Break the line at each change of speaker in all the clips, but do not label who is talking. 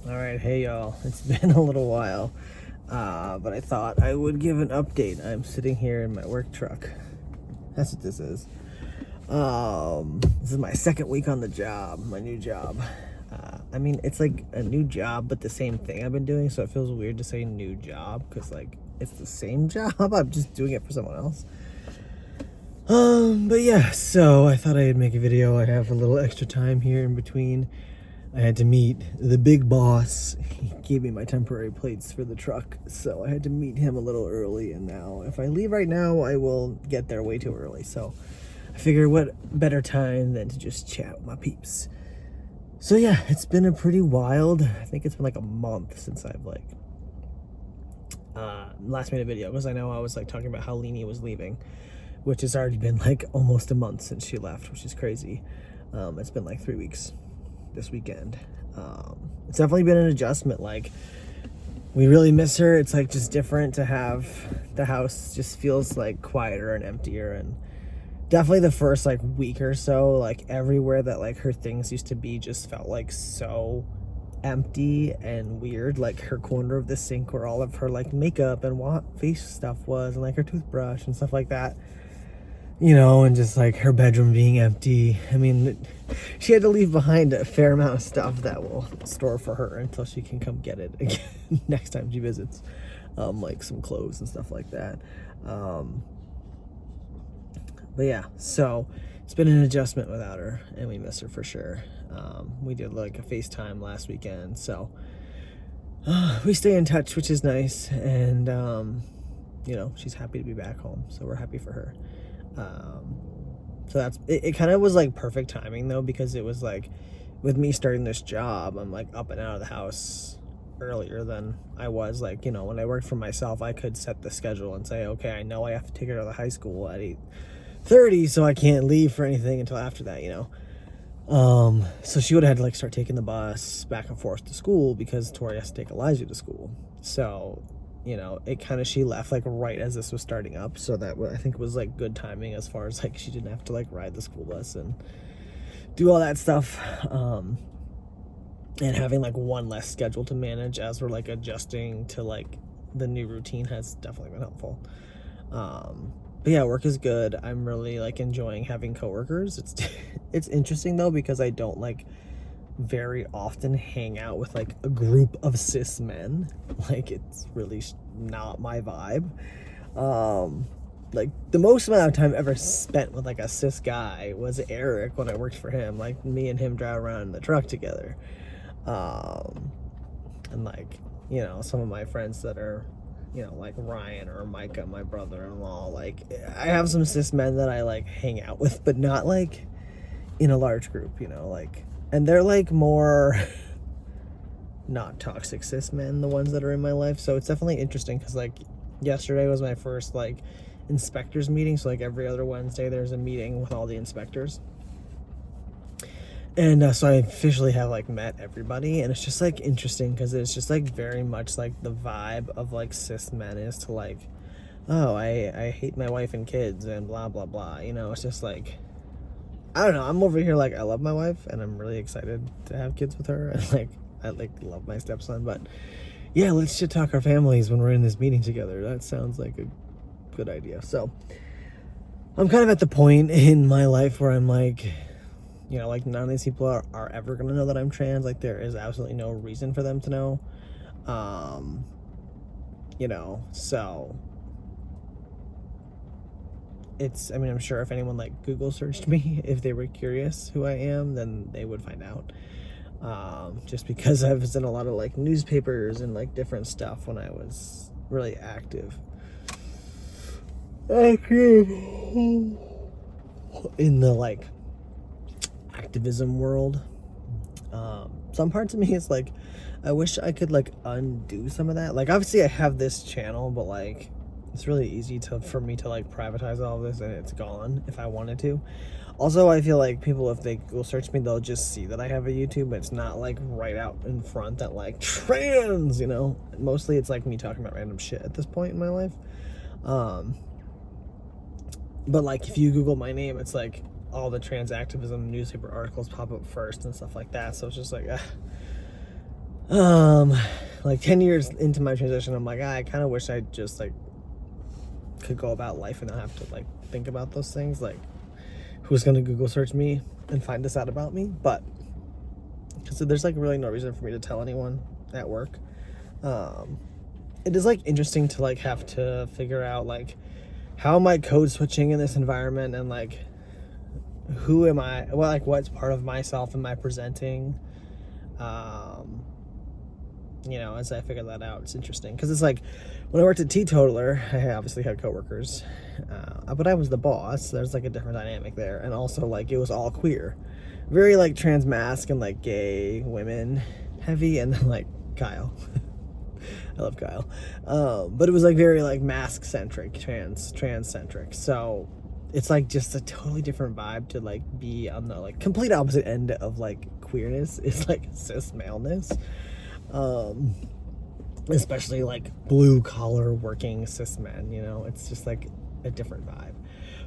All right, hey y'all. It's been a little while, but I thought I would give an update. I'm sitting here in my work truck. That's what this is. This is my second week on the job, my new job. I mean, it's like a new job, but the same thing I've been doing, so it feels weird to say new job because, like, it's the same job. I'm just doing it for someone else. But yeah, so I thought I'd make a video. I have a little extra time here in between. I had to meet the big boss. He gave me my temporary plates for the truck, so I had to meet him a little early, and now if I leave right now, I will get there way too early. So I figure what better time than to just chat with my peeps. So yeah, it's been a pretty wild, I think it's been like a month since I've last made a video, because I know I was like talking about how Leanie was leaving, which has already been like almost a month since she left, which is crazy. It's been like 3 weeks this weekend. It's definitely been an adjustment. Like, we really miss her. It's like just different to have the house just feels like quieter and emptier, and definitely the first like week or so, like everywhere that like her things used to be just felt like so empty and weird. Like her corner of the sink where all of her like makeup and face stuff was, and like her toothbrush and stuff like that, you know, and just like her bedroom being empty. I mean, she had to leave behind a fair amount of stuff that we'll store for her until she can come get it again next time she visits, like some clothes and stuff like that. But yeah, so it's been an adjustment without her, and we miss her for sure. We did like a FaceTime last weekend, so we stay in touch, which is nice, and you know, she's happy to be back home, so we're happy for her. So that's it. It kind of was like perfect timing though, because it was like with me starting this job, I'm like up and out of the house earlier than I was. Like, you know, when I worked for myself, I could set the schedule and say, okay, I know I have to take her to the high school at 8:30, so I can't leave for anything until after that, you know. So she would have had to like start taking the bus back and forth to school because Tori has to take Elijah to school. So, you know, it kind of, she left like right as this was starting up, so that I think was like good timing as far as like she didn't have to like ride the school bus and do all that stuff, and having like one less schedule to manage as we're like adjusting to like the new routine has definitely been helpful. But yeah, work is good. I'm really like enjoying having coworkers. It's interesting though, because I don't like very often hang out with like a group of cis men. Like, it's really not my vibe. Like the most amount of time ever spent with like a cis guy was Eric when I worked for him. Like, me and him drive around in the truck together. And like, you know, some of my friends that are, you know, like Ryan or Micah, my brother-in-law, like I have some cis men that I like hang out with, but not like in a large group, you know, like, and they're like more not toxic cis men, the ones that are in my life. So it's definitely interesting because like yesterday was my first like inspectors meeting. So like every other Wednesday there's a meeting with all the inspectors. And so I officially have like met everybody, and it's just like interesting because it's just like very much like the vibe of like cis men is to like, oh, I hate my wife and kids and blah blah blah, you know. It's just like, I don't know, I'm over here like I love my wife and I'm really excited to have kids with her, and like I like love my stepson, but yeah, let's shit talk our families when we're in this meeting together. That sounds like a good idea. So I'm kind of at the point in my life where I'm like, you know, like none of these people are ever gonna know that I'm trans. Like, there is absolutely no reason for them to know. You know, so it's, I mean, I'm sure if anyone like Google searched me, if they were curious who I am, then they would find out. Just because I was in a lot of like newspapers and like different stuff when I was really active in the like activism world. Some parts of me is like, I wish I could like undo some of that. Like, obviously I have this channel, but like it's really easy for me to like privatize all of this and it's gone if I wanted to. Also, I feel like people, if they Google search me, they'll just see that I have a YouTube, but it's not like right out in front that like trans, you know. Mostly it's like me talking about random shit at this point in my life. But like if you Google my name, it's like all the trans activism newspaper articles pop up first and stuff like that. So it's just like, like 10 years into my transition, I'm like, I kind of wish I just like could go about life and not have to like think about those things. Like, who's gonna Google search me and find this out about me? But because there's like really no reason for me to tell anyone at work. It is like interesting to like have to figure out like how am I code switching in this environment, and like who am I, well, like what's part of myself am I presenting, you know, as I figure that out. It's interesting because it's like when I worked at Teetotaler, I obviously had coworkers, but I was the boss. There's like a different dynamic there, and also like it was all queer, very like trans mask and like gay women heavy, and then like Kyle. I love Kyle, but it was like very like mask centric, trans centric. So it's like just a totally different vibe to like be on the like complete opposite end of like queerness. It's like cis maleness. Especially like blue collar working cis men, you know, it's just like a different vibe.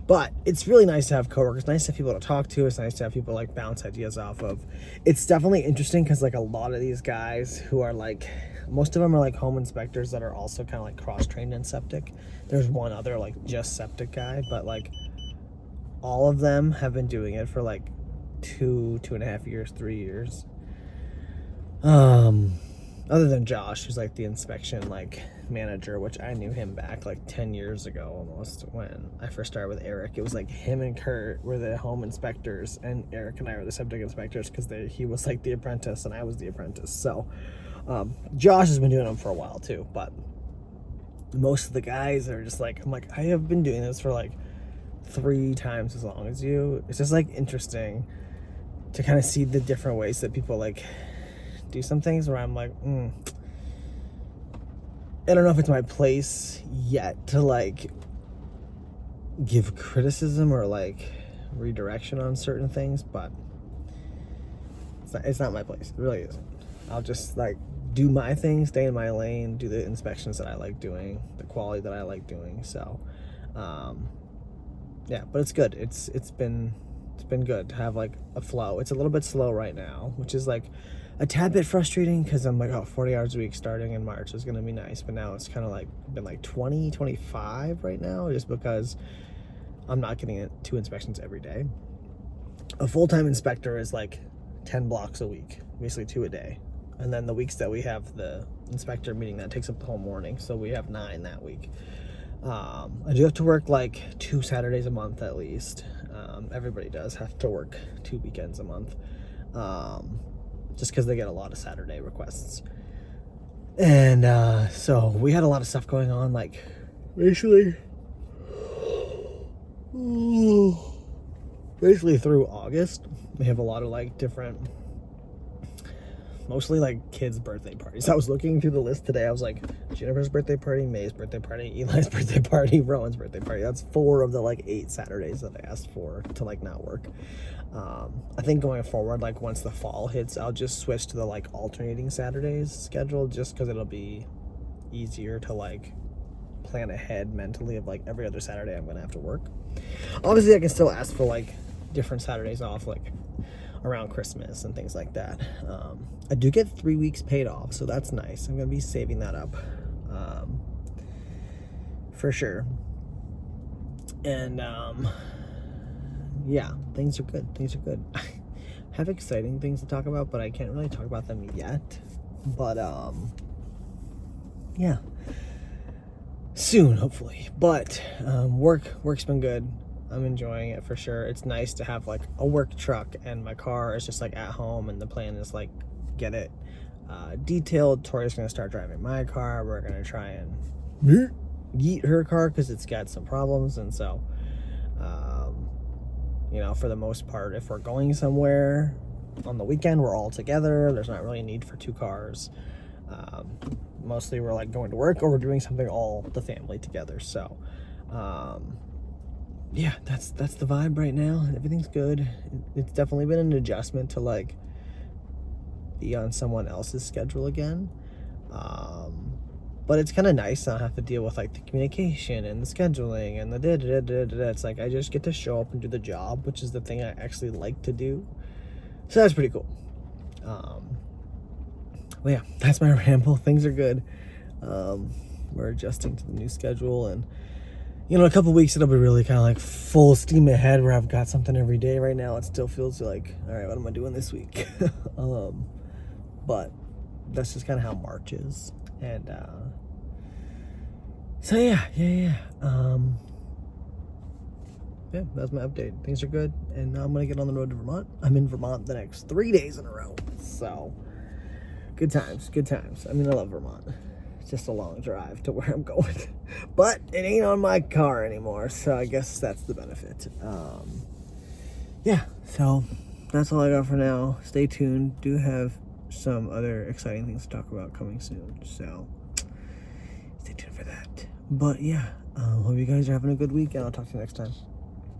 But it's really nice to have coworkers, nice to have people to talk to. It's nice to have people like bounce ideas off of. It's definitely interesting because like a lot of these guys who are like, most of them are like home inspectors that are also kind of like cross-trained in septic. There's one other like just septic guy, but like all of them have been doing it for like 2.5 years, 3 years. Other than Josh, who's like the inspection like manager, which I knew him back like 10 years ago almost when I first started with Eric. It was like him and Kurt were the home inspectors, and Eric and I were the septic inspectors because he was like the apprentice and I was the apprentice. So Josh has been doing them for a while too, but most of the guys are just like, I'm like, I have been doing this for like 3 times as long as you. It's just like interesting to kind of see the different ways that people like do some things where I'm like, I don't know if it's my place yet to like give criticism or like redirection on certain things, but it's not my place. It really isn't. I'll just like do my thing, stay in my lane, do the inspections that I like doing, the quality that I like doing. So yeah, but it's good. It's been good to have like a flow. It's a little bit slow right now, which is like a tad bit frustrating because I'm like, 40 hours a week starting in March is gonna be nice, but now it's kind of like been like 25 right now, just because I'm not getting 2 inspections every day. A full-time inspector is like 10 blocks a week, basically 2 a day, and then the weeks that we have the inspector meeting, that takes up the whole morning, so we have 9 that week. I do have to work like 2 Saturdays a month at least. Everybody does have to work 2 weekends a month, just because they get a lot of Saturday requests. And so we had a lot of stuff going on, like basically through August. We have a lot of like different, mostly like kids' birthday parties. I was looking through the list today. I was like, Jennifer's birthday party, May's birthday party, Eli's birthday party, Rowan's birthday party. That's 4 of the like 8 Saturdays that I asked for to like not work. I think going forward, like once the fall hits, I'll just switch to the like alternating Saturdays schedule, just because it'll be easier to like plan ahead mentally of like every other Saturday I'm gonna have to work. Obviously I can still ask for like different Saturdays off, like around Christmas and things like that. I do get 3 weeks paid off, so that's nice. I'm gonna be saving that up for sure. And yeah, things are good. I have exciting things to talk about, but I can't really talk about them yet. But yeah, soon hopefully. But work's been good. I'm enjoying it for sure. It's nice to have like a work truck, and my car is just like at home, and the plan is like get it detailed. Tori's gonna start driving my car. We're gonna try and yeet her car because it's got some problems, and so you know, for the most part, if we're going somewhere on the weekend, we're all together. There's not really a need for 2 cars. Mostly we're like going to work or we're doing something all the family together. So yeah, that's the vibe right now. Everything's good. It's definitely been an adjustment to like be on someone else's schedule again. But it's kind of nice to not have to deal with like the communication and the scheduling and the da-da-da-da-da. It's like I just get to show up and do the job, which is the thing I actually like to do. So that's pretty cool. Well, yeah, that's my ramble. Things are good. We're adjusting to the new schedule, and in a couple weeks it'll be really kind of like full steam ahead where I've got something every day. Right now it still feels like, all right, what am I doing this week? But that's just kind of how March is. And so yeah, that's my update. Things are good, and now I'm gonna get on the road to Vermont. I'm in Vermont the next 3 days in a row, so good times. I mean, I love Vermont. It's just a long drive to where I'm going, but it ain't on my car anymore, so I guess that's the benefit. Yeah, so that's all I got for now. Stay tuned. Do have some other exciting things to talk about coming soon, so stay tuned for that. But yeah, hope you guys are having a good week, and I'll talk to you next time.